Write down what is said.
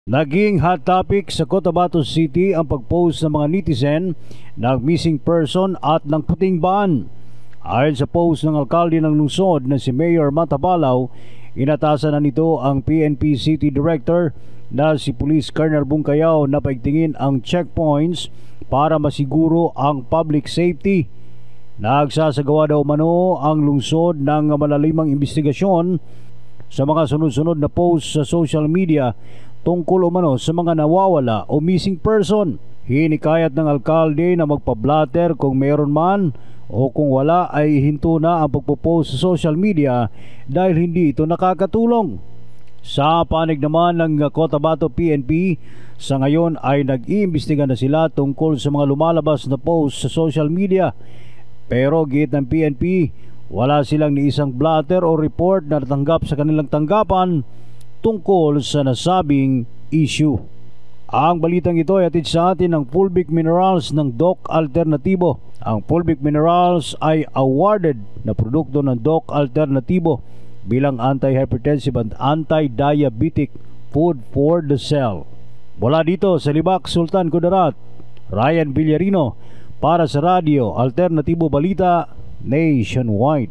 Naging hot topic sa Cotabato City ang pag-post ng mga netizen ng missing person at ng puting ban. Ayon sa post ng alkalde ng lungsod na si Mayor Matabalaw, inatasan na nito ang PNP City Director na si Police Colonel Bungkayaw na paigtingin ang checkpoints para masiguro ang public safety. Nagsasagawa daw umano ang lungsod ng malalimang investigasyon sa mga sunod-sunod na post sa social media tungkol umano sa mga nawawala o missing person. Hinikayat ng alkalde na magpa-blatter kung meron man o kung wala ay hinto na ang pagpo-post sa social media dahil hindi ito nakakatulong. Sa panig naman ng Cotabato PNP, sa ngayon ay nag-iimbestiga na sila tungkol sa mga lumalabas na post sa social media. Pero giit ng PNP, wala silang ni isang blatter o report na natanggap sa kanilang tanggapan tungkol sa nasabing issue. Ang balitang ito ay hatid sa atin ng Fulvic Minerals ng Doc Alternatibo. Ang Fulvic Minerals ay awarded na produkto ng Doc Alternatibo bilang anti-hypertensive and anti-diabetic food for the cell. Mula dito sa Libak, Sultan Kudarat, Ryan Villarino para sa Radio Alternatibo Balita Nationwide.